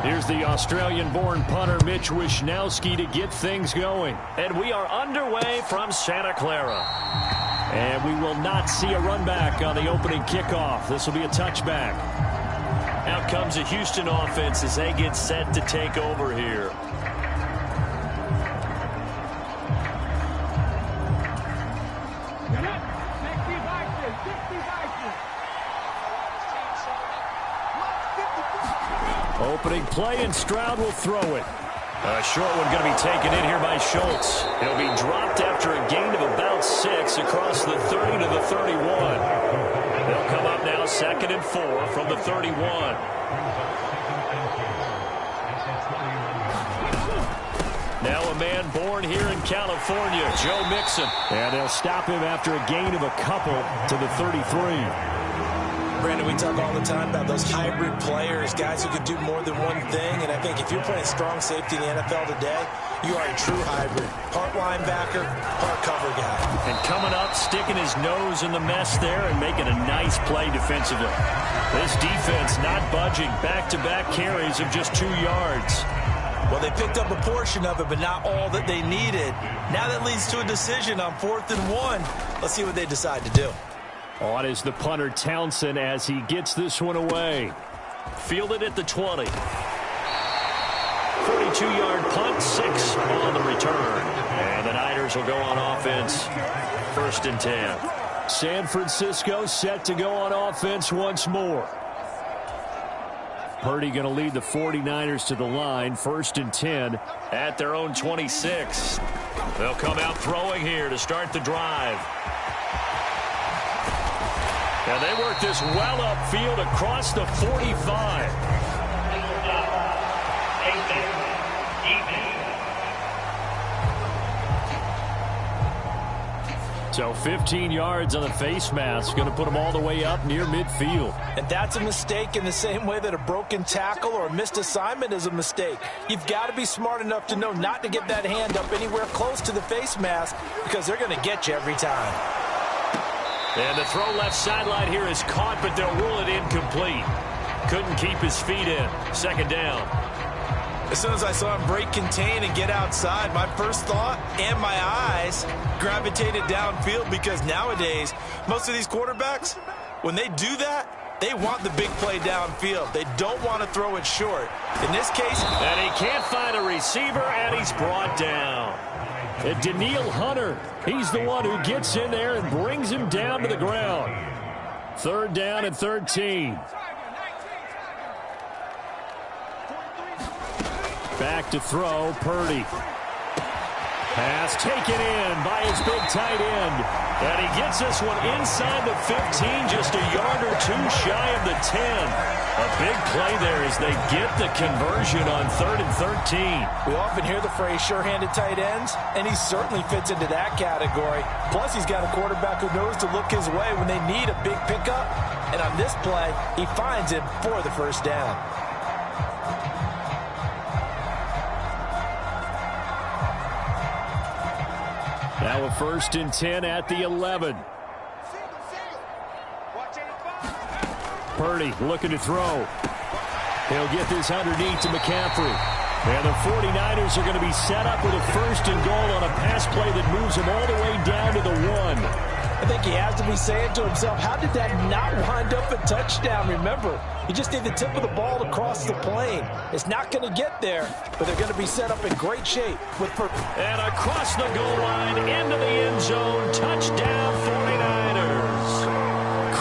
Here's the Australian-born punter Mitch Wishnowsky to get things going. And we are underway from Santa Clara. And we will not see a run back on the opening kickoff. This will be a touchback. Out comes the Houston offense as they get set to take over here. Opening play, and Stroud will throw it. A short one going to be taken in here by Schultz. He'll be dropped after a gain of about 6 across the 30 to the 31. They'll come up now 2nd and 4 from the 31. Now a man born here in California, Joe Mixon. And they'll stop him after a gain of a couple to the 33. Brandon, we talk all the time about those hybrid players, guys who can do more than one thing. And I think if you're playing strong safety in the NFL today, you are a true hybrid. Part linebacker, part cover guy. And coming up, sticking his nose in the mess there and making a nice play defensively. This defense not budging. Back-to-back carries of just 2 yards. Well, they picked up a portion of it, but not all that they needed. Now that leads to a decision on 4th and 1. Let's see what they decide to do. On is the punter Townsend as he gets this one away. Fielded at the 20. 42-yard punt, 6 on the return. And the Niners will go on offense, 1st and 10. San Francisco set to go on offense once more. Purdy going to lead the 49ers to the line, 1st and 10 at their own 26. They'll come out throwing here to start the drive. And they work this well upfield across the 45. So 15 yards on the face mask, going to put them all the way up near midfield. And that's a mistake in the same way that a broken tackle or a missed assignment is a mistake. You've got to be smart enough to know not to get that hand up anywhere close to the face mask because they're going to get you every time. And the throw left sideline here is caught, but they'll rule it incomplete. Couldn't keep his feet in. 2nd down. As soon as I saw him break contain and get outside, my first thought and my eyes gravitated downfield because nowadays, most of these quarterbacks, when they do that, they want the big play downfield. They don't want to throw it short. In this case, and he can't find a receiver, and he's brought down. And Daniil Hunter, he's the one who gets in there and brings him down to the ground. 3rd down and 13. Back to throw, Purdy. Pass taken in by his big tight end. And he gets this one inside the 15, just a yard or 2 shy of the 10. A big play there as they get the conversion on 3rd and 13. We often hear the phrase sure-handed tight ends, and he certainly fits into that category. Plus, he's got a quarterback who knows to look his way when they need a big pickup. And on this play, he finds him for the 1st down. Now a 1st and 10 at the 11. Purdy looking to throw. He'll get this underneath to McCaffrey. And the 49ers are going to be set up with a 1st and goal on a pass play that moves him all the way down to the 1. I think he has to be saying to himself, how did that not wind up a touchdown? Remember, you just need the tip of the ball to cross the plane. It's not going to get there, but they're going to be set up in great shape with and across the goal line into the end zone. Touchdown 49ers.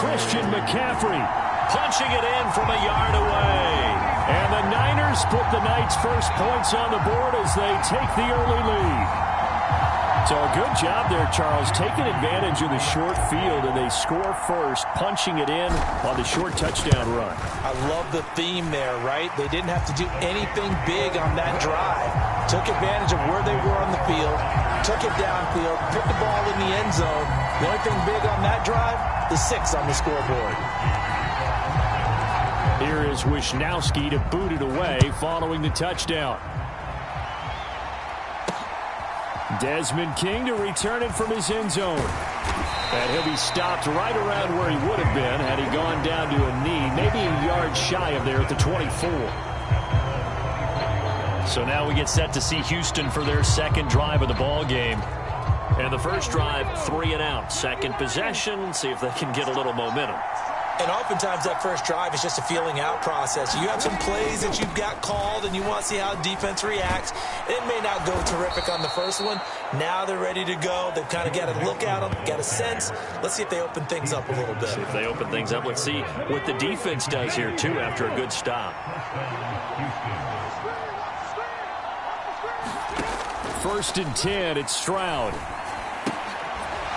Christian McCaffrey punching it in from a yard away. And the Niners put the Knights' first points on the board as they take the early lead. So a good job there, Charles, taking advantage of the short field, and they score first, punching it in on the short touchdown run. I love the theme there, right? They didn't have to do anything big on that drive. Took advantage of where they were on the field, took it downfield, put the ball in the end zone. The only thing big on that drive, the 6 on the scoreboard. Here is Wishnowsky to boot it away following the touchdown. Desmond King to return it from his end zone. And he'll be stopped right around where he would have been had he gone down to a knee, maybe a yard shy of there at the 24. So now we get set to see Houston for their second drive of the ball game. And the first drive, 3 and out. Second possession, see if they can get a little momentum. And oftentimes that first drive is just a feeling out process. You have some plays that you've got called and you want to see how defense reacts. It may not go terrific on the first one. Now they're ready to go. They've kind of got to look at them, got a sense. Let's see if they open things up a little bit. See if they open things up. Let's see what the defense does here, too, after a good stop. First and 10, it's Stroud.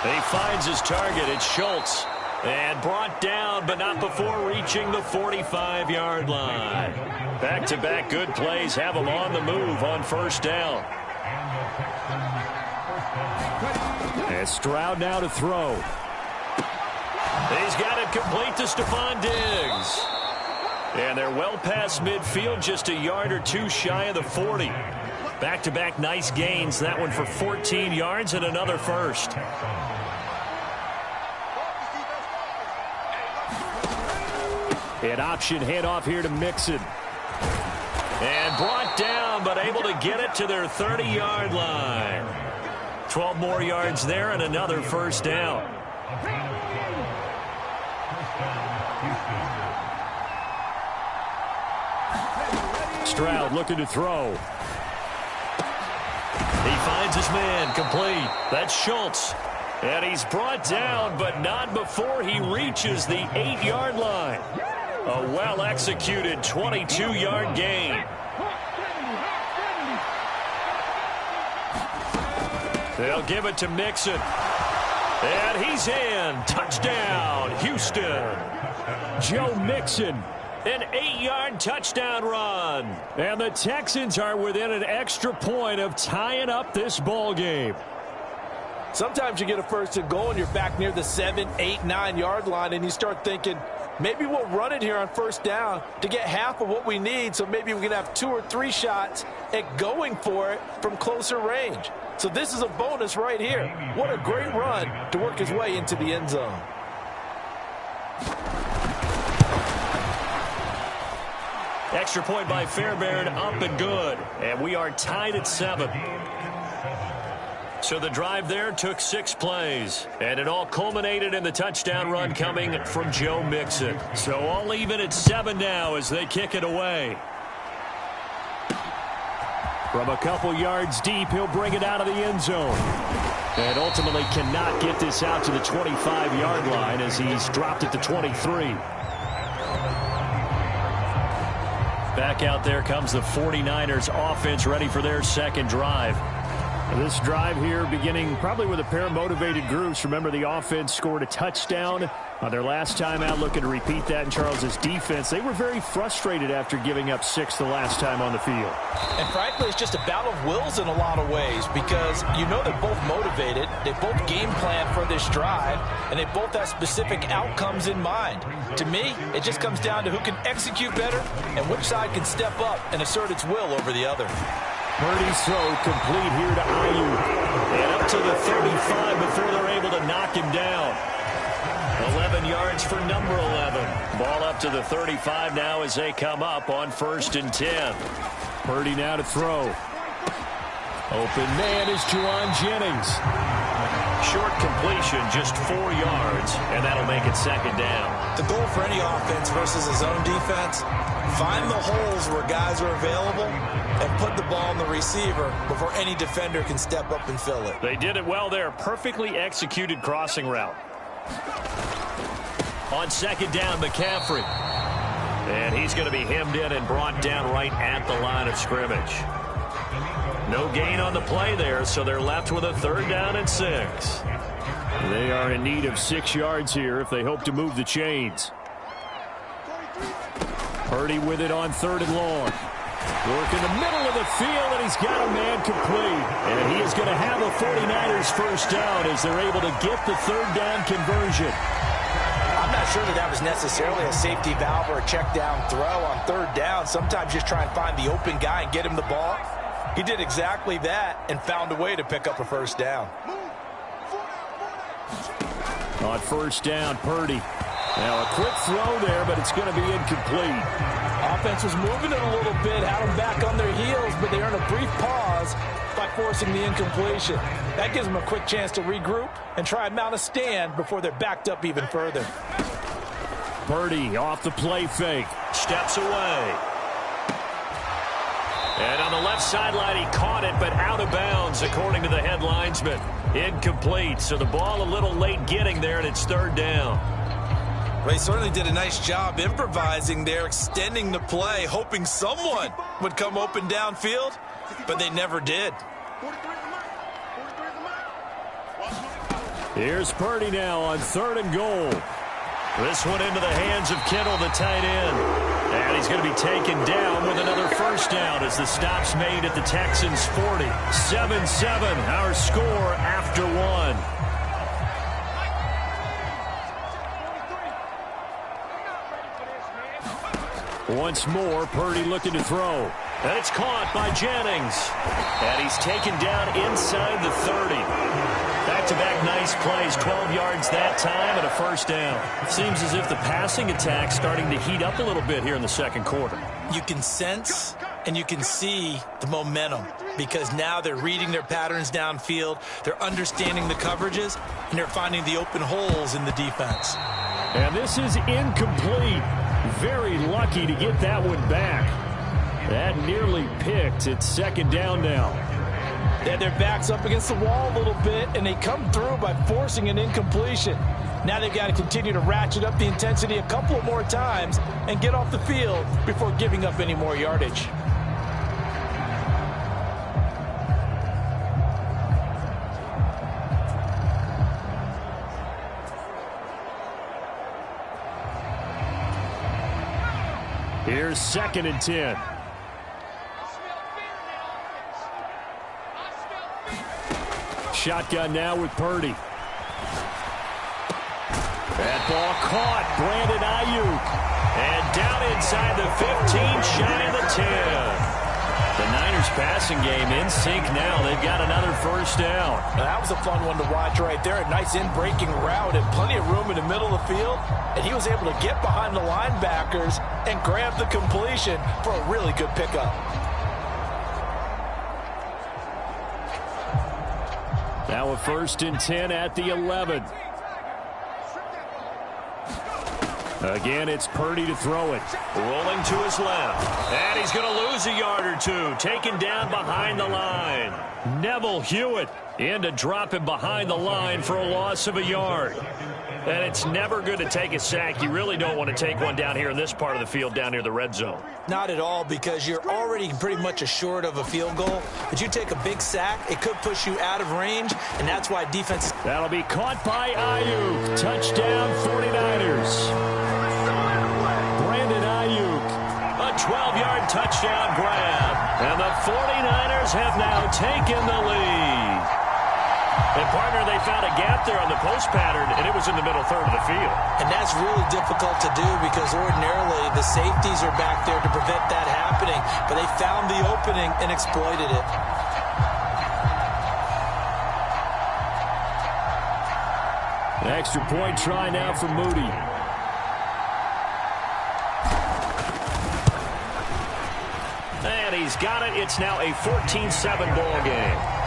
He finds his target. It's Schultz. And brought down, but not before reaching the 45-yard line. Back-to-back good plays have him on the move on first down. And Stroud now to throw. He's got it complete to Stephon Diggs. And they're well past midfield, just a yard or two shy of the 40. Back-to-back nice gains. That one for 14 yards and another first. An option handoff here to Mixon. And brought down, but able to get it to their 30-yard line. 12 more yards there and another first down. Stroud looking to throw. He finds his man complete. That's Schultz. And he's brought down, but not before he reaches the 8-yard line. A well-executed 22-yard gain. They'll give it to Mixon. And he's in. Touchdown, Houston. Joe Mixon, an 8-yard touchdown run. And the Texans are within an extra point of tying up this ball game. Sometimes you get a first and goal and you're back near the 7, 8, 9-yard line and you start thinking, maybe we'll run it here on first down to get half of what we need, so maybe we can have 2 or 3 shots at going for it from closer range. So this is a bonus right here. What a great run to work his way into the end zone. Extra point by Fairbairn, up and good. And we are tied at 7. So the drive there took 6 plays, and it all culminated in the touchdown run coming from Joe Mixon. So all even at 7 now as they kick it away. From a couple yards deep, he'll bring it out of the end zone. And ultimately cannot get this out to the 25-yard line as he's dropped at the 23. Back out there comes the 49ers offense ready for their second drive. This drive here beginning probably with a pair of motivated groups. Remember, the offense scored a touchdown on their last time out, looking to repeat that in Charles's defense. They were very frustrated after giving up 6 the last time on the field. And frankly, it's just a battle of wills in a lot of ways because you know they're both motivated, they both game plan for this drive, and they both have specific outcomes in mind. To me, it just comes down to who can execute better and which side can step up and assert its will over the other. Purdy's throw complete here to Ayuk. And up to the 35 before they're able to knock him down. 11 yards for number 11. Ball up to the 35 now as they come up on 1st and 10. Purdy now to throw. Open man is Juwan Jennings. Short completion, just 4 yards, and that'll make it 2nd down. The goal for any offense versus a zone defense, find the holes where guys are available and put the ball in the receiver before any defender can step up and fill it. They did it well there. Perfectly executed crossing route. On 2nd down, McCaffrey. And he's going to be hemmed in and brought down right at the line of scrimmage. No gain on the play there, so they're left with a 3rd down and 6. They are in need of 6 yards here if they hope to move the chains. Purdy with it on 3rd and long. Work in the middle of the field, and he's got a man complete. And he is going to have a 49ers first down as they're able to get the 3rd down conversion. I'm not sure that was necessarily a safety valve or a check down throw on 3rd down. Sometimes just try and find the open guy and get him the ball. He did exactly that and found a way to pick up a first down. On 1st down, Purdy. Now a quick throw there, but it's going to be incomplete. Offense was moving it a little bit, had them back on their heels, but they earned a brief pause by forcing the incompletion. That gives them a quick chance to regroup and try and mount a stand before they're backed up even further. Purdy off the play fake. Steps away. And on the left sideline, he caught it, but out of bounds, according to the head linesman. Incomplete, so the ball a little late getting there, and it's third down. Well, he certainly did a nice job improvising there, extending the play, hoping someone would come open downfield, but they never did. Here's Purdy now on 3rd and goal. This one into the hands of Kittle, the tight end. And he's going to be taken down with another first down as the stop's made at the Texans' 40. 7-7, our score after one. Once more, Purdy looking to throw. And it's caught by Jennings. And he's taken down inside the 30. Back-to-back nice plays, 12 yards that time and a first down. Seems as if the passing attack's starting to heat up a little bit here in the second quarter. You can sense and you can see the momentum because now they're reading their patterns downfield, they're understanding the coverages, and they're finding the open holes in the defense. And this is incomplete. Very lucky to get that one back. That nearly picked. It's second down now. They had their backs up against the wall a little bit, and they come through by forcing an incompletion. Now they've got to continue to ratchet up the intensity a couple more times and get off the field before giving up any more yardage. Here's 2nd and 10. Shotgun now with Purdy. That ball caught. Brandon Ayuk. And down inside the 15, shy of the 10. The Niners passing game in sync now. They've got another first down. That was a fun one to watch right there. A nice in-breaking route and plenty of room in the middle of the field. And he was able to get behind the linebackers and grab the completion for a really good pickup. Now a 1st and 10 at the 11. Again, it's Purdy to throw it. Rolling to his left. And he's going to lose a yard or two. Taken down behind the line. Neville Hewitt in to drop him behind the line for a loss of a yard. And it's never good to take a sack. You really don't want to take one down here in this part of the field down near the red zone. Not at all, because you're already pretty much assured of a field goal. But you take a big sack, it could push you out of range, and that's why defense... That'll be caught by Ayuk. Touchdown 49ers. Brandon Ayuk. A 12-yard touchdown grab. And the 49ers have now taken the lead. And, partner, they found a gap there on the post pattern, and it was in the middle third of the field. And that's really difficult to do because ordinarily the safeties are back there to prevent that happening. But they found the opening and exploited it. An extra point try now for Moody. And he's got it. It's now a 14-7 ball game.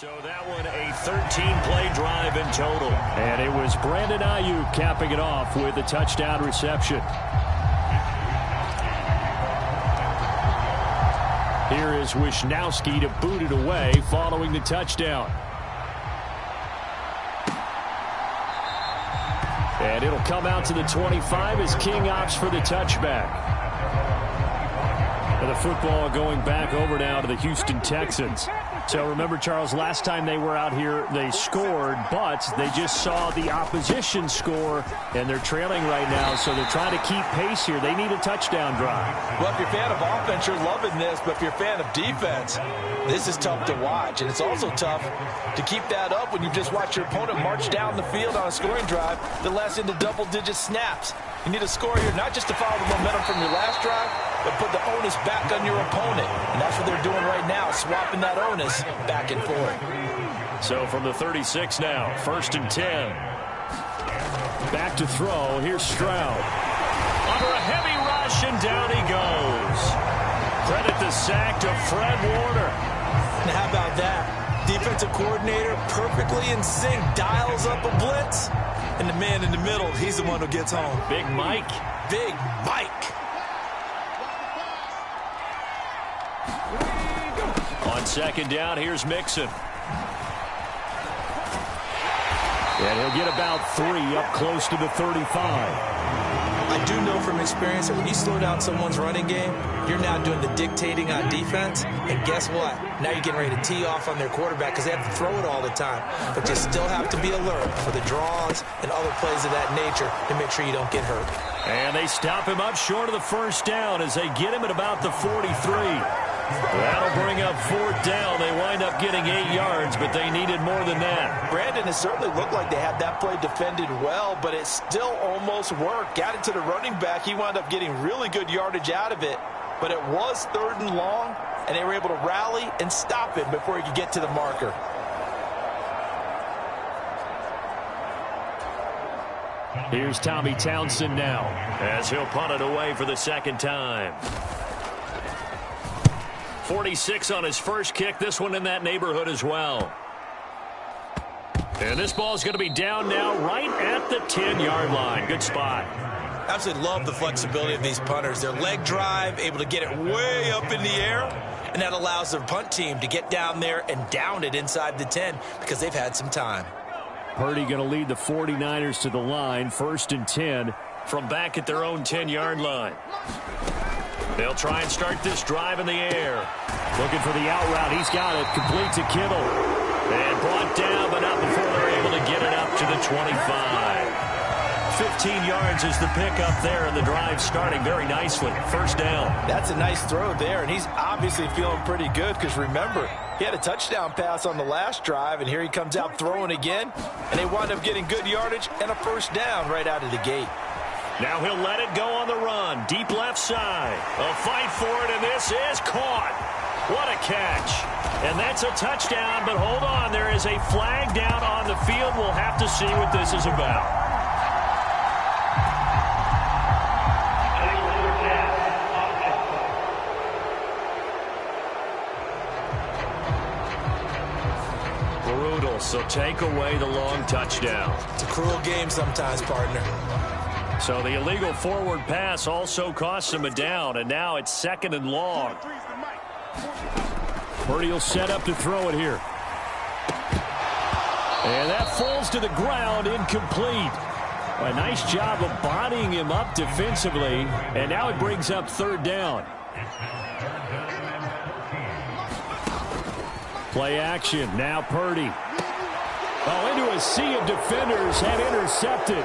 So that one a 13-play drive in total. And it was Brandon Ayuk capping it off with a touchdown reception. Here is Wisnowski to boot it away following the touchdown. And it'll come out to the 25 as King opts for the touchback. And the football going back over now to the Houston Texans. So remember, Charles, last time they were out here, they scored, but they just saw the opposition score, and they're trailing right now, so they're trying to keep pace here. They need a touchdown drive. Well, if you're a fan of offense, you're loving this, but if you're a fan of defense, this is tough to watch, and it's also tough to keep that up when you've just watched your opponent march down the field on a scoring drive that lasts into double-digit snaps. You need a score here, not just to follow the momentum from your last drive, but put the onus back on your opponent. And that's what they're doing right now, swapping that onus back and forth. So from the 36 now, 1st and 10. Back to throw. Here's Stroud. Under a heavy rush, and down he goes. Credit the sack to Fred Warner. Now how about that? Defensive coordinator perfectly in sync, dials up a blitz. And the man in the middle, he's the one who gets home. Big Mike. Big Mike. On 2nd down, here's Mixon. And he'll get about 3 up close to the 35. I do know from experience that when you slow down someone's running game, you're now doing the dictating on defense. And guess what? Now you're getting ready to tee off on their quarterback because they have to throw it all the time. But you still have to be alert for the draws and other plays of that nature to make sure you don't get hurt. And they stop him up short of the 1st down as they get him at about the 43. That'll bring up 4th down. They wind up getting 8 yards, but they needed more than that. Brandon, it certainly looked like they had that play defended well, but it still almost worked. Got it to the running back. He wound up getting really good yardage out of it, but it was 3rd and long, and they were able to rally and stop him before he could get to the marker. Here's Tommy Townsend now, as he'll punt it away for the 2nd time. 46 on his first kick. This one in that neighborhood as well. And this ball is going to be down now right at the 10-yard line. Good spot. Absolutely love the flexibility of these punters. Their leg drive, able to get it way up in the air, and that allows their punt team to get down there and down it inside the 10 because they've had some time. Purdy going to lead the 49ers to the line. 1st and 10 from back at their own 10-yard line. They'll try and start this drive in the air. Looking for the out route. He's got it. Complete to Kittle. And brought down, but not before they're able to get it up to the 25. 15 yards is the pickup there, and the drive starting very nicely. 1st down. That's a nice throw there, and he's obviously feeling pretty good because, remember, he had a touchdown pass on the last drive, and here he comes out throwing again, and they wind up getting good yardage and a 1st down right out of the gate. Now he'll let it go on the run. Deep left side. A fight for it, and this is caught. What a catch. And that's a touchdown, but hold on. There is a flag down on the field. We'll have to see what this is about. Brutal, so take away the long touchdown. It's a cruel game sometimes, partner. So the illegal forward pass also cost him a down, and now it's 2nd and long. Purdy will set up to throw it here. And that falls to the ground, incomplete. A nice job of bodying him up defensively, and now it brings up 3rd down. Play action, now Purdy. Oh, into a sea of defenders and intercepted.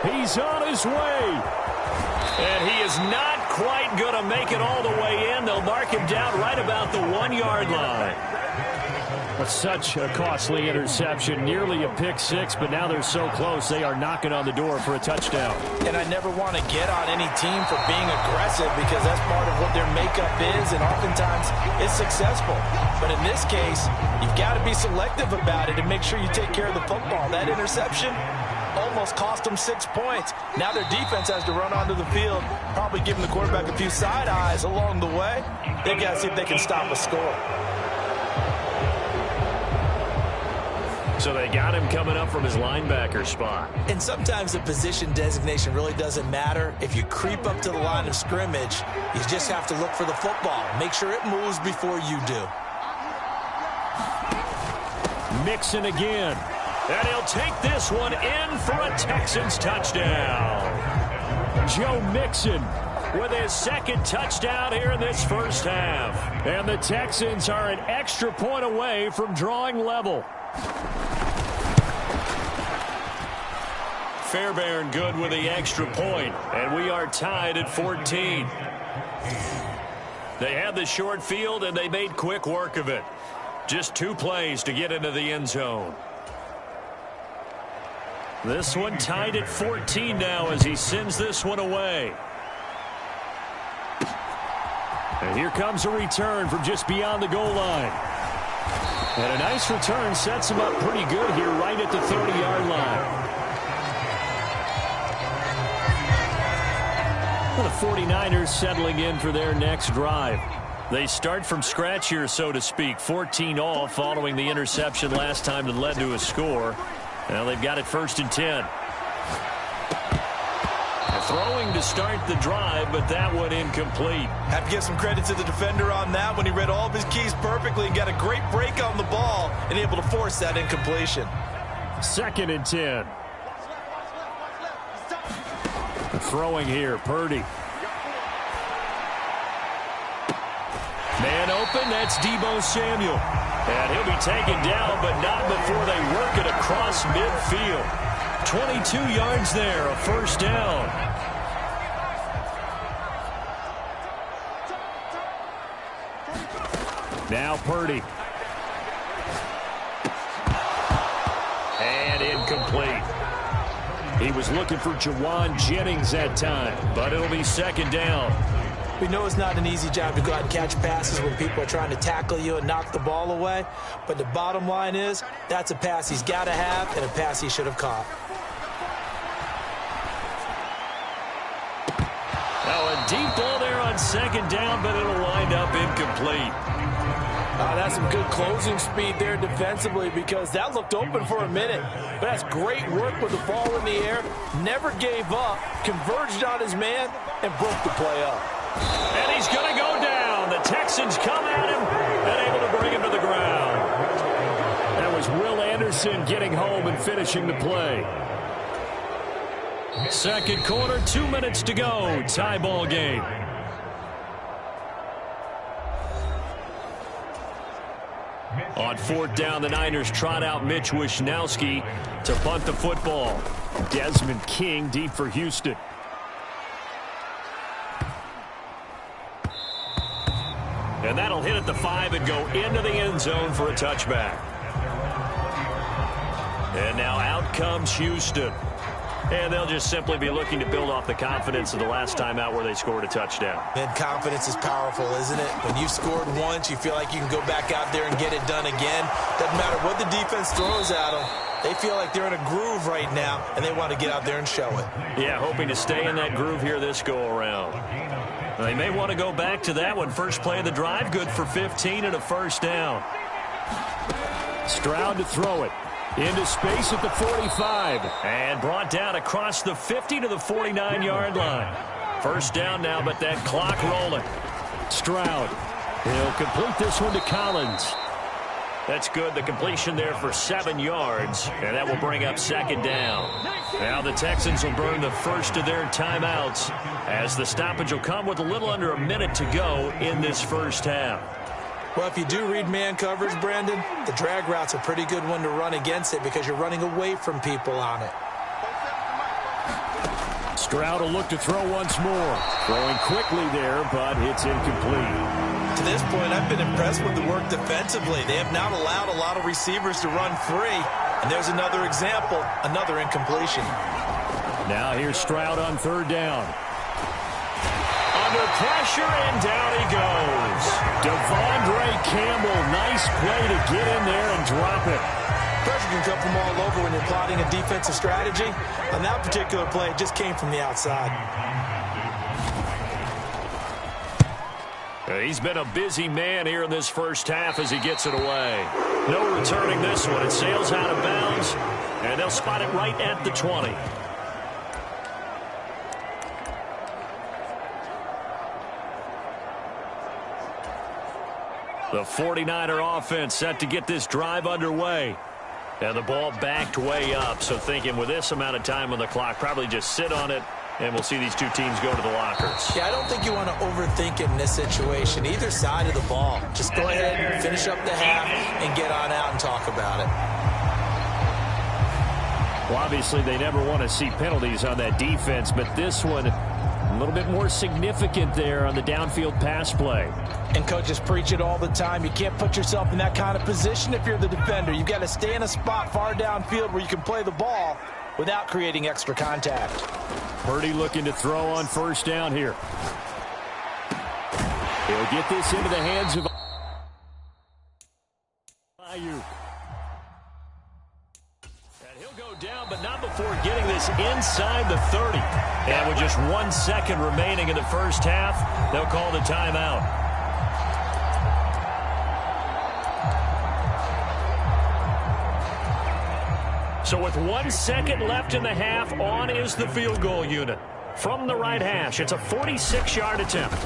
He's on his way. And he is not quite going to make it all the way in. They'll mark him down right about the 1-yard line. But such a costly interception, nearly a pick 6, but now they're so close they are knocking on the door for a touchdown. And I never want to get on any team for being aggressive because that's part of what their makeup is, and oftentimes it's successful. But in this case, you've got to be selective about it and make sure you take care of the football. That interception almost cost them 6 points. Now their defense has to run onto the field, probably giving the quarterback a few side eyes along the way. They've got to see if they can stop a score. So they got him coming up from his linebacker spot. And sometimes the position designation really doesn't matter. If you creep up to the line of scrimmage, you just have to look for the football. Make sure it moves before you do. Mixon again. And he'll take this one in for a Texans touchdown. Joe Mixon with his second touchdown here in this first half. And the Texans are an extra point away from drawing level. Fairbairn good with the extra point, and we are tied at 14. They had the short field, and they made quick work of it. Just 2 plays to get into the end zone. This one tied at 14 now as he sends this one away. And here comes a return from just beyond the goal line. And a nice return sets him up pretty good here right at the 30-yard line. Well, the 49ers settling in for their next drive. They start from scratch here, so to speak. 14 all following the interception last time that led to a score. Now they've got it 1st and 10. Throwing to start the drive, but that one incomplete. Have to give some credit to the defender on that when he read all of his keys perfectly and got a great break on the ball and able to force that incompletion. 2nd and 10. Throwing here, Purdy. Man open, that's Deebo Samuel. And he'll be taken down, but not before they work it across midfield. 22 yards there, a first down. Now Purdy. And incomplete. He was looking for Jawan Jennings that time, but it'll be 2nd down. We know it's not an easy job to go out and catch passes when people are trying to tackle you and knock the ball away. But the bottom line is, that's a pass he's got to have and a pass he should have caught. Now a deep ball there on 2nd down, but it'll wind up incomplete. That's some good closing speed there defensively because that looked open for a minute. But that's great work with the ball in the air. Never gave up, converged on his man, and broke the play up. And he's going to go down. The Texans come at him and able to bring him to the ground. That was Will Anderson getting home and finishing the play. 2nd quarter, 2 minutes to go. Tie ball game. On 4th down, the Niners trot out Mitch Wishnowski to punt the football. Desmond King deep for Houston. And that'll hit at the 5 and go into the end zone for a touchback. And now out comes Houston. And they'll just simply be looking to build off the confidence of the last time out where they scored a touchdown. And confidence is powerful, isn't it? When you've scored once, you feel like you can go back out there and get it done again. Doesn't matter what the defense throws at them. They feel like they're in a groove right now, and they want to get out there and show it. Yeah, hoping to stay in that groove here this go-around. They may want to go back to that one. First play of the drive, good for 15 and a first down. Stroud to throw it. Into space at the 45. And brought down across the 50 to the 49-yard line. First down now, but that clock rolling. Stroud. He'll complete this one to Collins. That's good. The completion there for 7 yards. And that will bring up 2nd down. Now the Texans will burn the first of their timeouts as the stoppage will come with a little under a minute to go in this first half. Well, if you do read man coverage, Brandon, the drag route's a pretty good one to run against it because you're running away from people on it. Stroud will look to throw once more. Throwing quickly there, but it's incomplete. To this point, I've been impressed with the work defensively. They have not allowed a lot of receivers to run free. And there's another example, another incompletion. Now here's Stroud on 3rd down. Under pressure, and down he goes. Devondre Campbell, nice play to get in there and drop it. Pressure can come from all over when you're plotting a defensive strategy. On that particular play, it just came from the outside. He's been a busy man here in this first half as he gets it away. No returning this one. It sails out of bounds, and they'll spot it right at the 20. The 49er offense set to get this drive underway. And the ball backed way up, so thinking with this amount of time on the clock, probably just sit on it, and we'll see these two teams go to the lockers. Yeah, I don't think you want to overthink it in this situation. Either side of the ball. Just go ahead and finish up the half and get on out and talk about it. Well, obviously, they never want to see penalties on that defense, but this one a little bit more significant there on the downfield pass play. And coaches preach it all the time. You can't put yourself in that kind of position if you're the defender. You've got to stay in a spot far downfield where you can play the ball without creating extra contact. Purdy looking to throw on first down here. He'll get this into the hands of Ayuk. And he'll go down, but not before getting this inside the 30. And with just 1 second remaining in the first half, they'll call the timeout. So with 1 second left in the half, on is the field goal unit. From the right hash, it's a 46-yard attempt.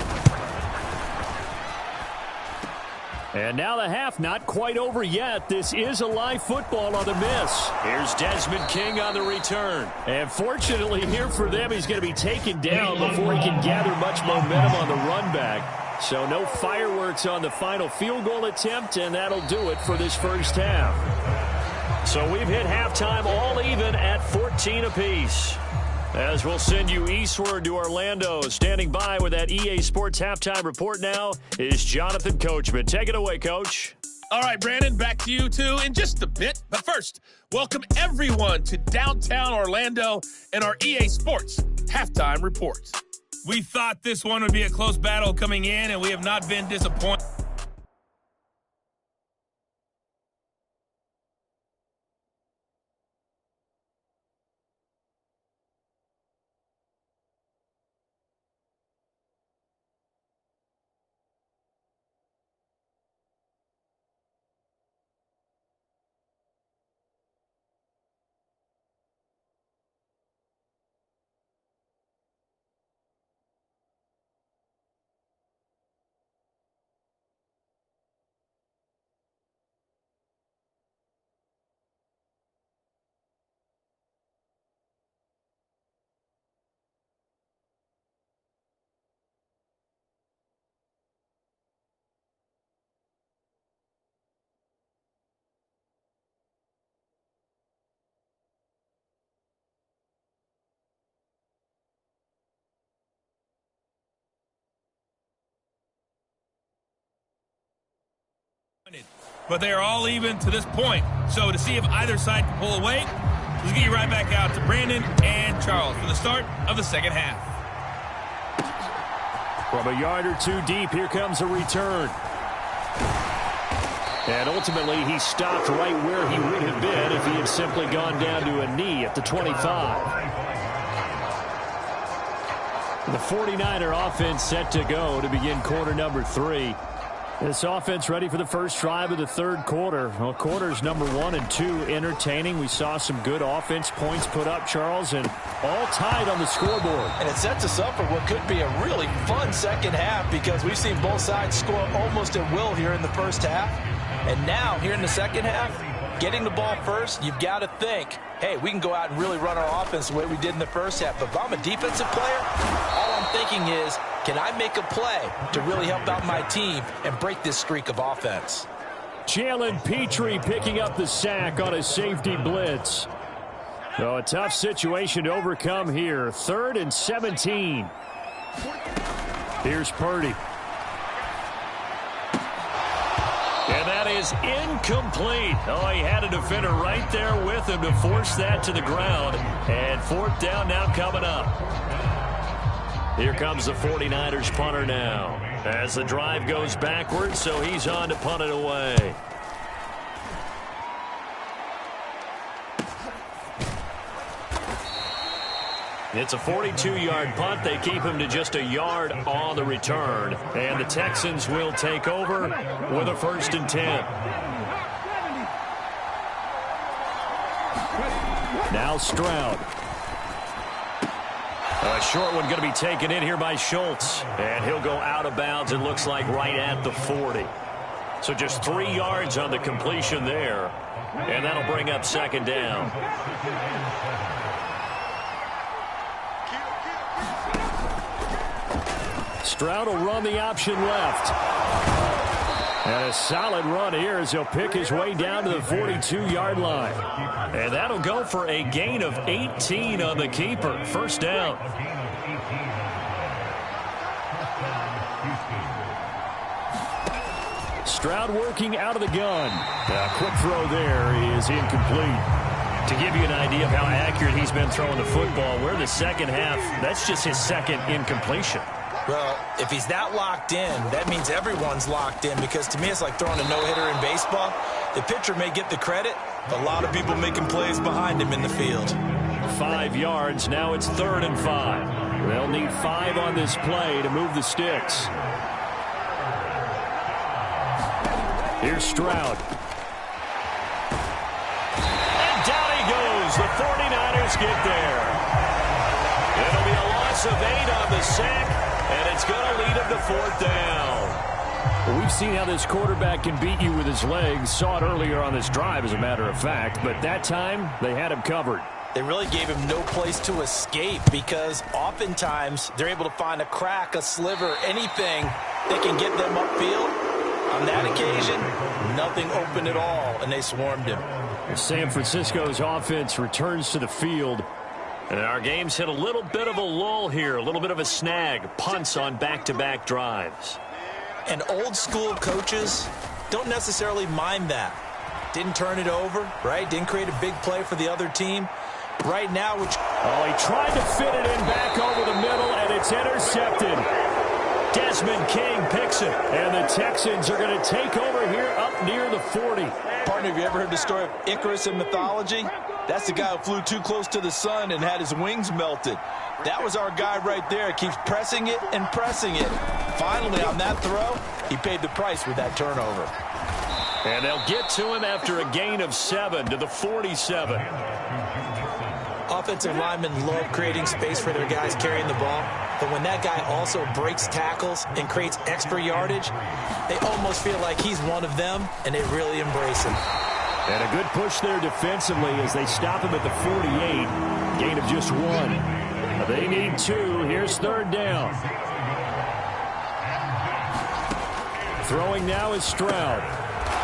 And now the half not quite over yet. This is a live football on the miss. Here's Desmond King on the return. And fortunately here for them, he's going to be taken down before he can gather much momentum on the run back. So no fireworks on the final field goal attempt, and that'll do it for this first half. So we've hit halftime all even at 14 apiece. As we'll send you eastward to Orlando. Standing by with that EA Sports halftime report now is Jonathan Coachman. Take it away, Coach. All right, Brandon, back to you two in just a bit. But first, welcome everyone to downtown Orlando and our EA Sports halftime report. We thought this one would be a close battle coming in, and we have not been disappointed. But they are all even to this point. So to see if either side can pull away, let's get you right back out to Brandon and Charles for the start of the second half. From a yard or two deep, here comes a return. And ultimately, he stopped right where he would have been if he had simply gone down to a knee at the 25. The 49er offense set to go to begin quarter number 3. This offense ready for the first drive of the third quarter. Well, quarters number 1 and 2 entertaining. We saw some good offense points put up, Charles, and all tied on the scoreboard. And it sets us up for what could be a really fun second half because we've seen both sides score almost at will here in the first half. And now, here in the second half, getting the ball first, you've got to think, hey, we can go out and really run our offense the way we did in the first half. But if I'm a defensive player, all I'm thinking is, can I make a play to really help out my team and break this streak of offense? Jalen Petrie picking up the sack on a safety blitz. So a tough situation to overcome here. 3rd and 17. Here's Purdy. And that is incomplete. Oh, he had a defender right there with him to force that to the ground. And 4th down now coming up. Here comes the 49ers punter now. As the drive goes backwards, so he's on to punt it away. It's a 42-yard punt. They keep him to just a yard on the return. And the Texans will take over with a 1st and 10. Now Stroud. A short one going to be taken in here by Schultz. And he'll go out of bounds, it looks like, right at the 40. So just 3 yards on the completion there. And that'll bring up 2nd down. Stroud will run the option left. And a solid run here as he'll pick his way down to the 42-yard line. And that'll go for a gain of 18 on the keeper. 1st down. Stroud working out of the gun. A quick throw there is incomplete. To give you an idea of how accurate he's been throwing the football, we're in the second half. That's just his 2nd incompletion. Well, if he's that locked in, that means everyone's locked in, because to me it's like throwing a no-hitter in baseball. The pitcher may get the credit, but a lot of people making plays behind him in the field. 5 yards. Now it's 3rd and 5. They'll need 5 on this play to move the sticks. Here's Stroud. And down he goes. The 49ers get there. It'll be a loss of 8 on the sack, and it's going to lead him to 4th down. Well, we've seen how this quarterback can beat you with his legs. Saw it earlier on this drive, as a matter of fact. But that time, they had him covered. They really gave him no place to escape, because oftentimes they're able to find a crack, a sliver, anything that can get them upfield. On that occasion, nothing open at all, and they swarmed him. San Francisco's offense returns to the field. And our game's hit a little bit of a lull here, a little bit of a snag. Punts on back-to-back drives. And old-school coaches don't necessarily mind that. Didn't turn it over, right? Didn't create a big play for the other team. Right now, he tried to fit it in back over the middle, and it's intercepted. Desmond King picks it, and the Texans are going to take over here up near the 40. Partner, have you ever heard the story of Icarus in mythology? That's the guy who flew too close to the sun and had his wings melted. That was our guy right there. Keeps pressing it and pressing it. Finally, on that throw, he paid the price with that turnover. And they'll get to him after a gain of 7 to the 47. Offensive linemen love creating space for their guys carrying the ball. But when that guy also breaks tackles and creates extra yardage, they almost feel like he's one of them, and they really embrace him. And a good push there defensively as they stop him at the 48. Gain of just 1. They need 2. Here's 3rd down. Throwing now is Stroud.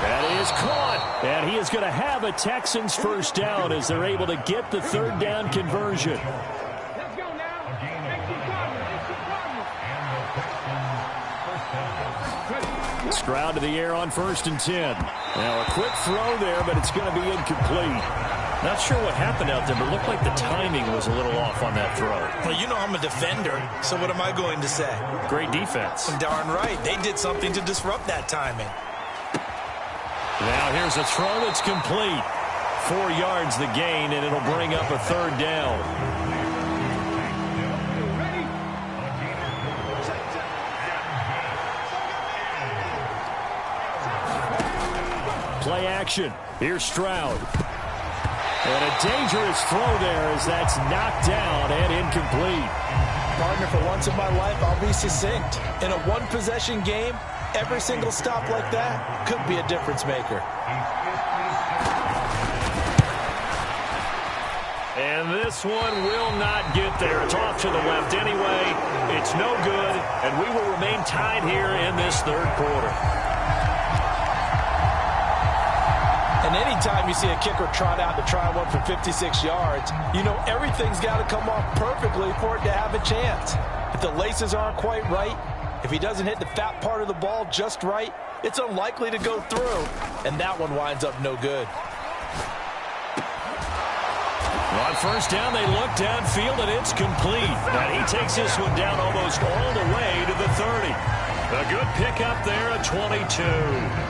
That is caught. And he is going to have a Texans 1st down as they're able to get the 3rd down conversion. Stroud to the air on 1st and 10. Now a quick throw there, but it's going to be incomplete. Not sure what happened out there, but it looked like the timing was a little off on that throw. Well, you know I'm a defender, so what am I going to say? Great defense. Darn right. They did something to disrupt that timing. Now here's a throw that's complete. 4 yards the gain, and it'll bring up a 3rd down. Play action. Here's Stroud. And a dangerous throw there as that's knocked down and incomplete. Partner, for once in my life, I'll be succinct. In a one-possession game, every single stop like that could be a difference maker. And this one will not get there. It's off to the left anyway. It's no good, and we will remain tied here in this 3rd quarter. And anytime you see a kicker trot out to try one for 56 yards, you know everything's got to come off perfectly for it to have a chance. If the laces aren't quite right, if he doesn't hit the fat part of the ball just right, it's unlikely to go through, and that one winds up no good. On 1st down, they look downfield, and it's complete. And he takes this one down almost all the way to the 30. A good pickup there at 22.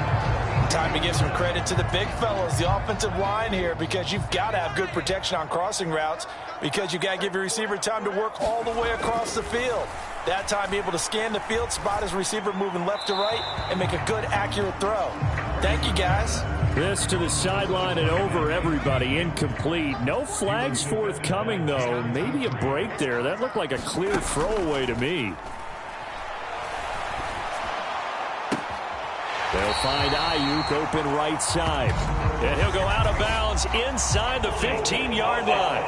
Time to give some credit to the big fellas, the offensive line here, because you've got to have good protection on crossing routes because you got to give your receiver time to work all the way across the field. That time, be able to scan the field, spot his receiver moving left to right, and make a good, accurate throw. Thank you, guys. This to the sideline and over, everybody. Incomplete. No flags forthcoming, though. Maybe a break there. That looked like a clear throwaway to me. They'll find Ayuk open right side. And he'll go out of bounds inside the 15-yard line.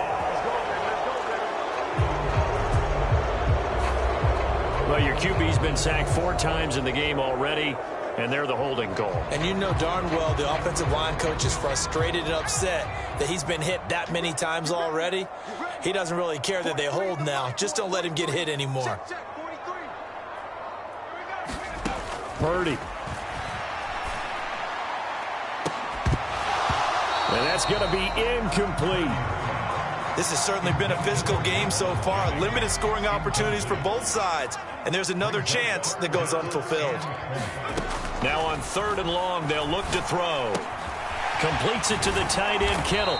Well, your QB's been sacked 4 times in the game already, and they're the holding goal. And you know darn well the offensive line coach is frustrated and upset that he's been hit that many times already. He doesn't really care that they hold now. Just don't let him get hit anymore. Purdy. And that's going to be incomplete. This has certainly been a physical game so far. Limited scoring opportunities for both sides. And there's another chance that goes unfulfilled. Now on 3rd and long, they'll look to throw. Completes it to the tight end, Kittle.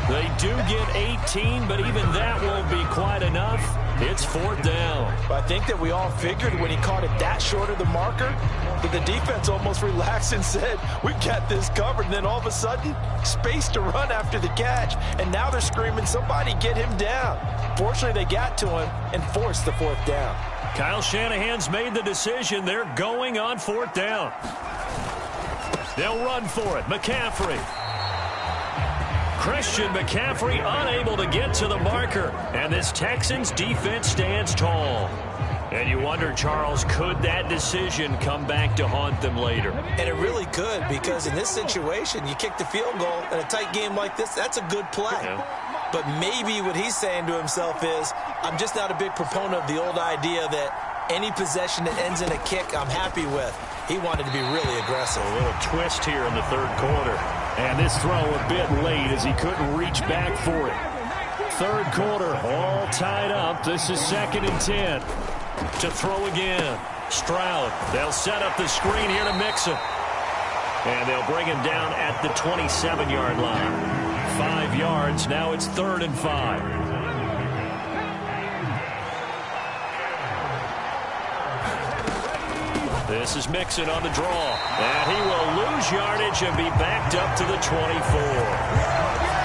They do get 18, but even that won't be quite enough. It's 4th down. I think that we all figured when he caught it that short of the marker that the defense almost relaxed and said, we got this covered. And then all of a sudden, space to run after the catch. And now they're screaming, somebody get him down. Fortunately, they got to him and forced the 4th down. Kyle Shanahan's made the decision. They're going on 4th down. They'll run for it. McCaffrey. Christian McCaffrey unable to get to the marker. And this Texans defense stands tall. And you wonder, Charles, could that decision come back to haunt them later? And it really could, because in this situation, you kick the field goal in a tight game like this, that's a good play. Yeah. But maybe what he's saying to himself is, I'm just not a big proponent of the old idea that any possession that ends in a kick I'm happy with. He wanted to be really aggressive. A little twist here in the 3rd quarter. And this throw a bit late as he couldn't reach back for it. 3rd quarter, all tied up. This is 2nd and 10. To throw again. Stroud. They'll set up the screen here to Mixon. And they'll bring him down at the 27-yard line. 5 yards. Now it's 3rd and 5. This is Mixon on the draw. And he will lose yardage and be backed up to the 24.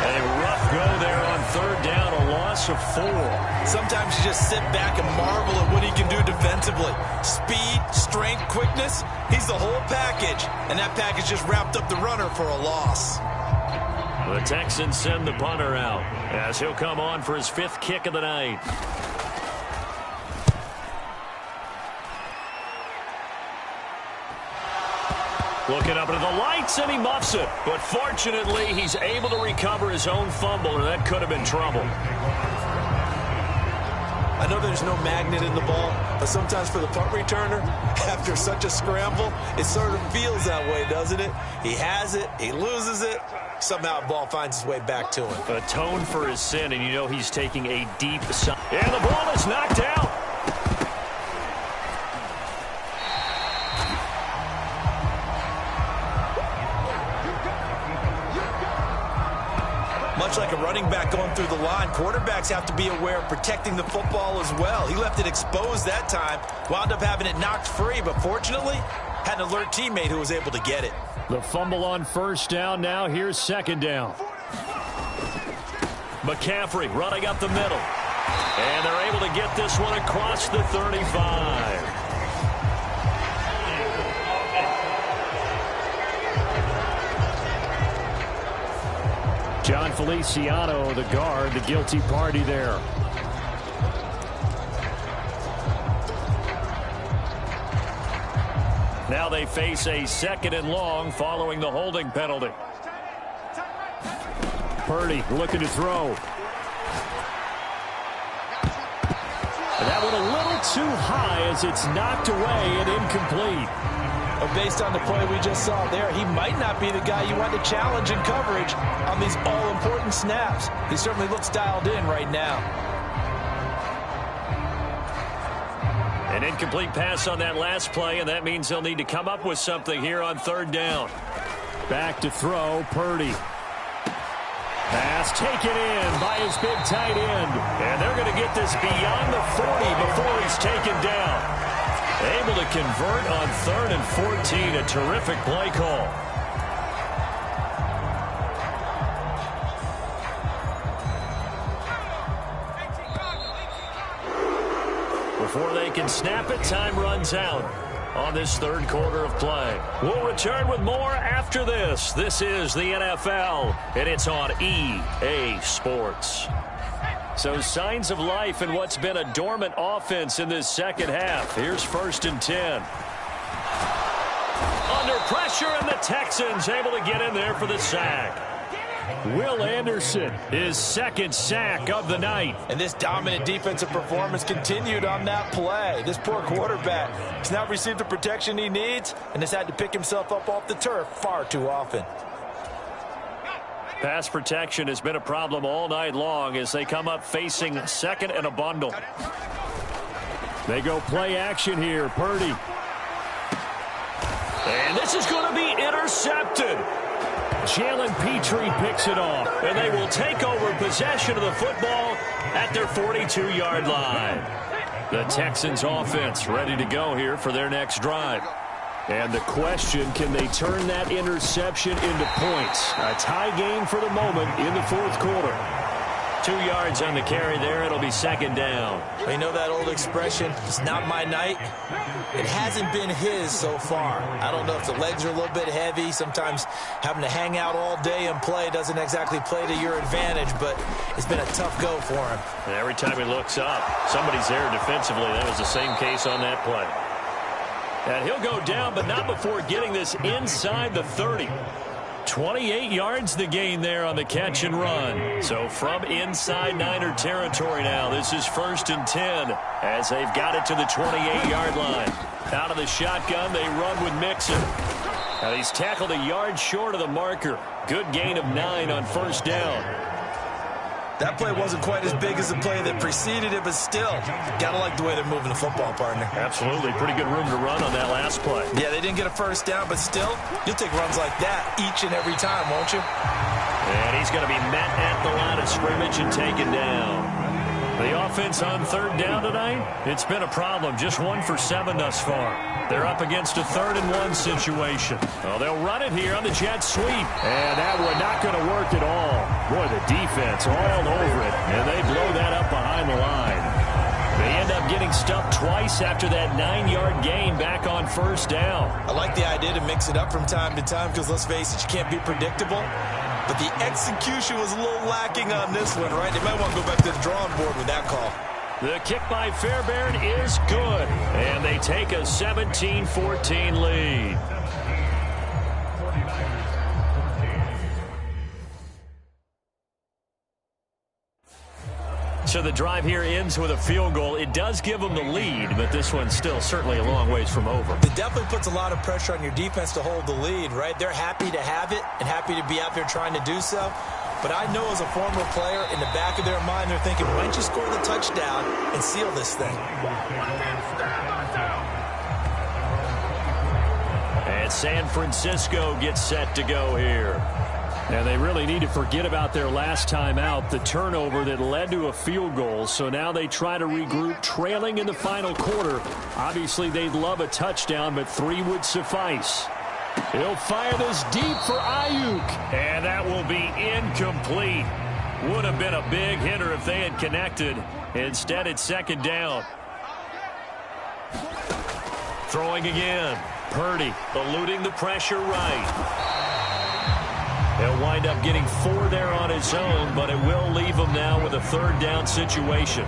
A rough go there on 3rd down, a loss of 4. Sometimes you just sit back and marvel at what he can do defensively. Speed, strength, quickness, he's the whole package. And that package just wrapped up the runner for a loss. The Texans send the punter out as he'll come on for his 5th kick of the night. Looking up into the lights, and he muffs it. But fortunately, he's able to recover his own fumble, and that could have been trouble. I know there's no magnet in the ball, but sometimes for the punt returner, after such a scramble, it sort of feels that way, doesn't it? He has it, he loses it, somehow the ball finds its way back to him. Atone for his sin, and you know he's taking a deep shot. And the ball is knocked out. Much like a running back going through the line, quarterbacks have to be aware of protecting the football as well. He left it exposed that time, wound up having it knocked free, but fortunately, had an alert teammate who was able to get it. The fumble on 1st down. Now here's 2nd down. McCaffrey running up the middle. And they're able to get this one across the 35. John Feliciano, the guard, the guilty party there. Now they face a 2nd and long following the holding penalty. Purdy looking to throw. And that one a little too high as it's knocked away and incomplete. But based on the play we just saw there, he might not be the guy you want to challenge in coverage on these all-important snaps. He certainly looks dialed in right now. An incomplete pass on that last play, and that means they'll need to come up with something here on third down. Back to throw, Purdy. Pass taken in by his big tight end. And they're going to get this beyond the 40 before he's taken down. Able to convert on 3rd and 14. A terrific play call. Before they can snap it, time runs out on this third quarter of play. We'll return with more after this. This is the NFL, and it's on EA Sports. So signs of life in what's been a dormant offense in this second half. Here's 1st and 10. Under pressure, and the Texans able to get in there for the sack. Will Anderson, his 2nd sack of the night. And this dominant defensive performance continued on that play. This poor quarterback has now received the protection he needs and has had to pick himself up off the turf far too often. Pass protection has been a problem all night long as they come up facing 2nd and a bundle. They go play action here, Purdy. And this is going to be intercepted. Jalen Petrie picks it off. And they will take over possession of the football at their 42-yard line. The Texans offense ready to go here for their next drive. And the question, can they turn that interception into points? A tie game for the moment in the 4th quarter. 2 yards on the carry there. It'll be 2nd down. You know that old expression, it's not my night? It hasn't been his so far. I don't know if the legs are a little bit heavy. Sometimes having to hang out all day and play doesn't exactly play to your advantage, but it's been a tough go for him. And every time he looks up, somebody's there defensively. That was the same case on that play. And he'll go down, but not before getting this inside the 30. 28 yards the gain there on the catch and run. So from inside Niner territory now, this is 1st and 10 as they've got it to the 28-yard line. Out of the shotgun, they run with Mixon. Now he's tackled a yard short of the marker. Good gain of 9 on 1st down. That play wasn't quite as big as the play that preceded it, but still, gotta like the way they're moving the football, partner. Absolutely. Pretty good room to run on that last play. Yeah, they didn't get a 1st down, but still, you'll take runs like that each and every time, won't you? And he's going to be met at the line of scrimmage and taken down. The offense on 3rd down tonight, it's been a problem. Just 1 for 7 thus far. They're up against a 3rd and 1 situation. Well, they'll run it here on the jet sweep. And that one not going to work at all. Boy, the defense all over it. And they blow that up behind the line. They end up getting stuffed twice after that 9-yard gain back on 1st down. I like the idea to mix it up from time to time because, let's face it, you can't be predictable. But the execution was a little lacking on this one, right? They might want to go back to the drawing board with that call. The kick by Fairbairn is good. And they take a 17-14 lead. So the drive here ends with a field goal. It does give them the lead, but this one's still certainly a long ways from over. It definitely puts a lot of pressure on your defense to hold the lead, right? They're happy to have it and happy to be out there trying to do so. But I know as a former player, in the back of their mind, they're thinking, why don't you score the touchdown and seal this thing? And San Francisco gets set to go here. And they really need to forget about their last time out, the turnover that led to a field goal. So now they try to regroup, trailing in the final quarter. Obviously, they'd love a touchdown, but 3 would suffice. He'll fire this deep for Ayuk. And that will be incomplete. Would have been a big hitter if they had connected. Instead, it's 2nd down. Throwing again. Purdy eluding the pressure right. He'll wind up getting 4 there on his own, but it will leave him now with a 3rd down situation.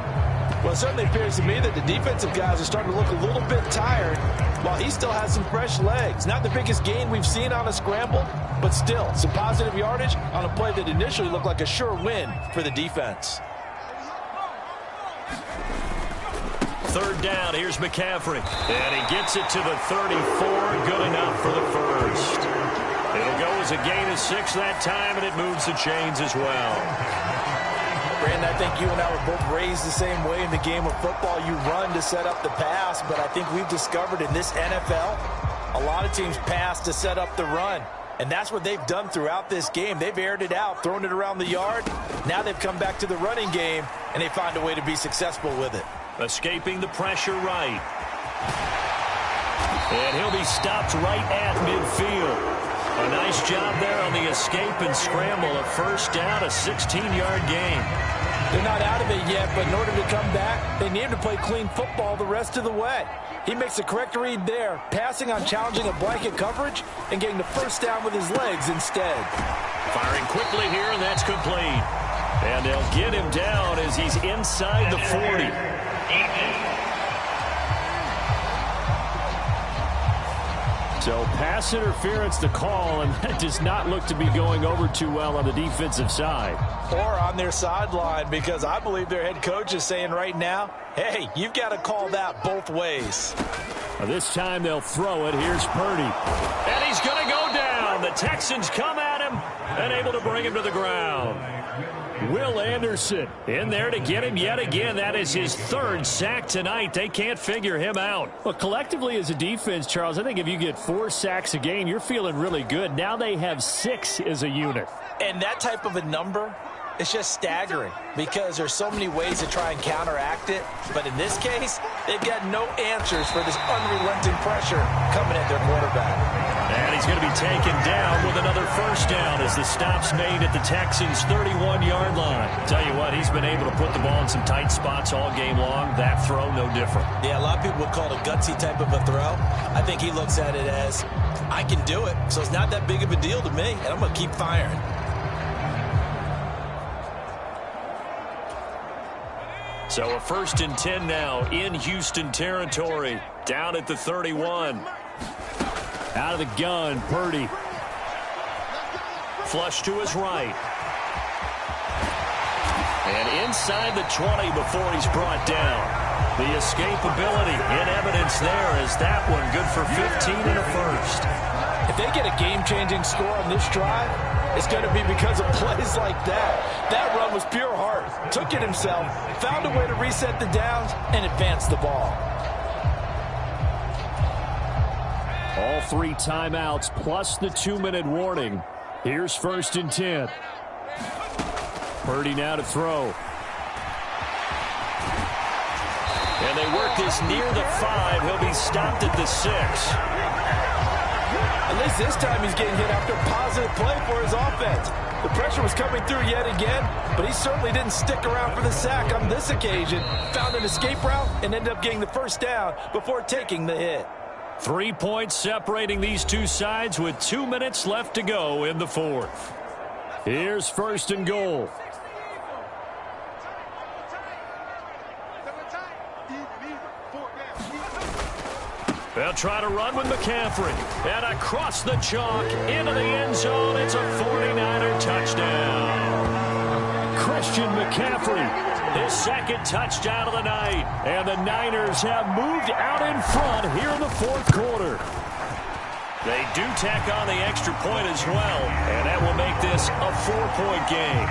Well, it certainly appears to me that the defensive guys are starting to look a little bit tired while he still has some fresh legs. Not the biggest gain we've seen on a scramble, but still some positive yardage on a play that initially looked like a sure win for the defense. 3rd down, here's McCaffrey. And he gets it to the 34, good enough for the 1st. It'll go as a gain of 6 that time, and it moves the chains as well. Brandon, I think you and I were both raised the same way in the game of football. You run to set up the pass, but I think we've discovered in this NFL, a lot of teams pass to set up the run. And that's what they've done throughout this game. They've aired it out, thrown it around the yard. Now they've come back to the running game, and they find a way to be successful with it. Escaping the pressure right. And he'll be stopped right at midfield. A nice job there on the escape and scramble. A first down, a 16-yard gain. They're not out of it yet, but in order to come back, they need to play clean football the rest of the way. He makes a correct read there, passing on challenging a blanket coverage and getting the first down with his legs instead. Firing quickly here, and that's complete. And they'll get him down as he's inside the 40. So pass interference to call, and that does not look to be going over too well on the defensive side. Or on their sideline, because I believe their head coach is saying right now, hey, you've got to call that both ways. This time they'll throw it. Here's Purdy. And he's going to go down. The Texans come at him and able to bring him to the ground. Will Anderson in there to get him yet again. That is his third sack tonight. They can't figure him out. Well, collectively as a defense, Charles, I think if you get 4 sacks a game, you're feeling really good. Now they have 6 as a unit. And that type of a number, it's just staggering because there's so many ways to try and counteract it. But in this case, they've got no answers for this unrelenting pressure coming at their quarterback. And he's going to be taken down with another first down as the stop's made at the Texans' 31-yard line. Tell you what, he's been able to put the ball in some tight spots all game long. That throw, no different. Yeah, a lot of people would call it a gutsy type of a throw. I think he looks at it as, I can do it, so it's not that big of a deal to me, and I'm going to keep firing. So a 1st and 10 now in Houston territory. Down at the 31. Out of the gun, Purdy. Flush to his right. And inside the 20 before he's brought down. The escapability in evidence there is that one good for 15 and a first. If they get a game-changing score on this drive, it's going to be because of plays like that. That run was pure heart. Took it himself, found a way to reset the downs, and advance the ball. All 3 timeouts plus the 2-minute warning. Here's 1st and 10. Purdy now to throw. And they work this near the 5. He'll be stopped at the 6. At least this time he's getting hit after a positive play for his offense. The pressure was coming through yet again, but he certainly didn't stick around for the sack on this occasion. Found an escape route and ended up getting the first down before taking the hit. 3 points separating these two sides with 2 minutes left to go in the 4th. Here's 1st and goal. They'll try to run with McCaffrey. And across the chalk into the end zone. It's a 49er touchdown. Christian McCaffrey. His 2nd touchdown of the night. And the Niners have moved out in front here in the 4th quarter. They do tack on the extra point as well. And that will make this a 4-point game.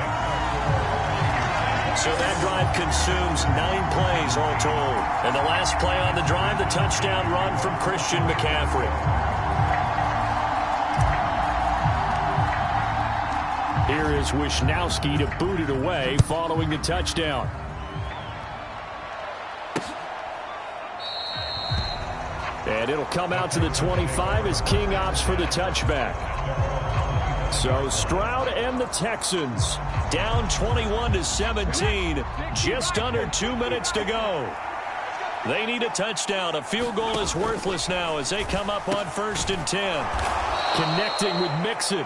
So that drive consumes 9 plays all told. And the last play on the drive, the touchdown run from Christian McCaffrey. Here is Wisnowski to boot it away following the touchdown. And it'll come out to the 25 as King opts for the touchback. So Stroud and the Texans down 21-17. Just under 2 minutes to go. They need a touchdown. A field goal is worthless now as they come up on 1st and 10. Connecting with Mixon.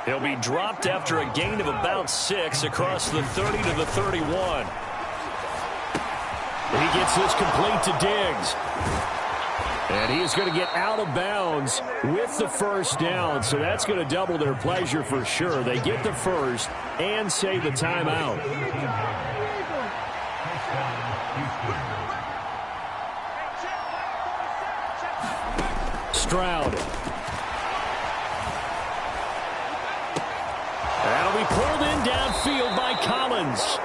He'll be dropped after a gain of about 6 across the 30 to the 31. He gets this complete to Diggs. And he is going to get out of bounds with the first down. So that's going to double their pleasure for sure. They get the first and save the timeout. Stroud. That'll be pulled in downfield by Collins.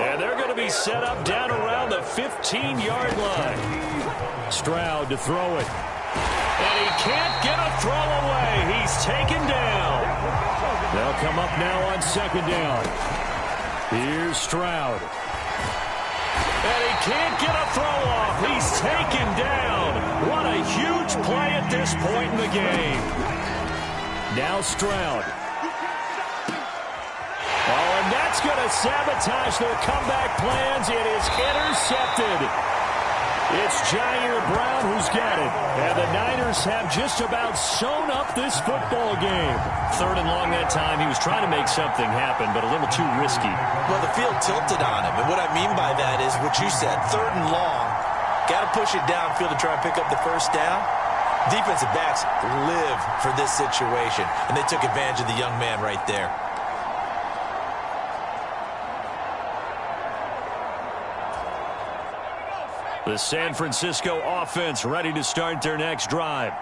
And they're going to be set up down around the 15-yard line. Stroud to throw it. And he can't get a throw away. He's taken down. They'll come up now on second down. Here's Stroud. And he can't get a throw off. He's taken down. What a huge play at this point in the game. Now Stroud. Oh, and that's going to sabotage their comeback plans. It is intercepted. It's Jair Brown who's got it. And the Niners have just about sewn up this football game. 3rd and long that time. He was trying to make something happen, but a little too risky. Well, the field tilted on him. And what I mean by that is what you said. 3rd and long. Got to push it downfield to try and pick up the first down. Defensive backs live for this situation. And they took advantage of the young man right there. The San Francisco offense ready to start their next drive.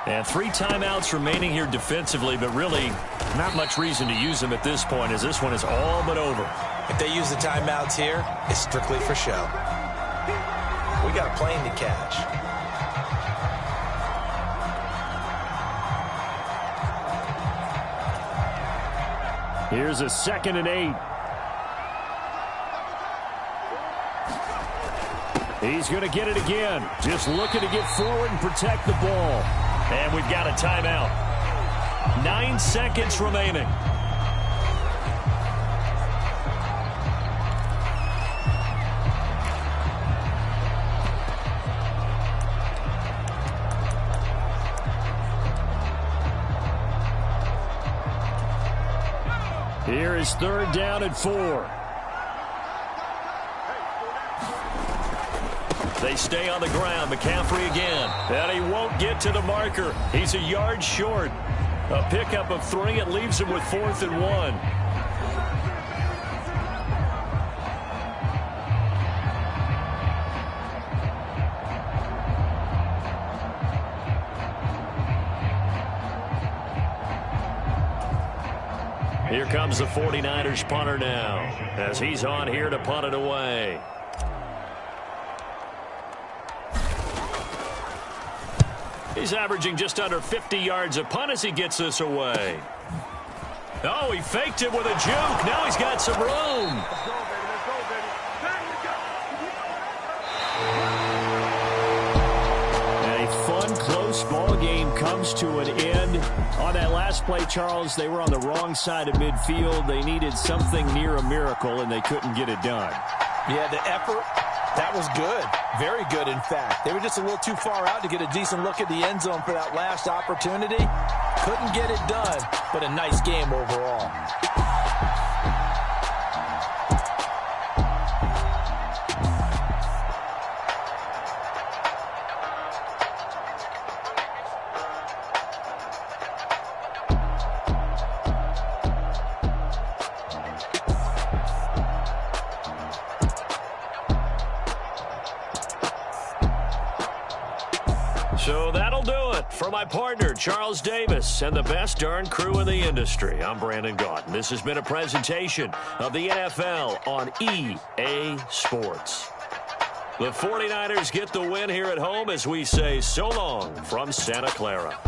And 3 timeouts remaining here defensively, but really not much reason to use them at this point, as this one is all but over. If they use the timeouts here, it's strictly for show. We got a plane to catch. Here's a 2nd and 8. He's going to get it again. Just looking to get forward and protect the ball. And we've got a timeout. 9 seconds remaining. Here is 3rd down and 4. They stay on the ground. McCaffrey again. And he won't get to the marker. He's a yard short. A pickup of 3. It leaves him with 4th and 1. Here comes the 49ers punter now, as he's on here to punt it away. He's averaging just under 50 yards a punt as he gets this away. Oh, he faked it with a juke. Now he's got some room. A fun, close ball game comes to an end. On that last play, Charles, they were on the wrong side of midfield. They needed something near a miracle, and they couldn't get it done. Yeah, the effort, that was good. Very good, in fact. They were just a little too far out to get a decent look at the end zone for that last opportunity. Couldn't get it done, but a nice game overall. So that'll do it for my partner, Charles Davis, and the best darn crew in the industry. I'm Brandon Gaudin. This has been a presentation of the NFL on EA Sports. The 49ers get the win here at home as we say so long from Santa Clara.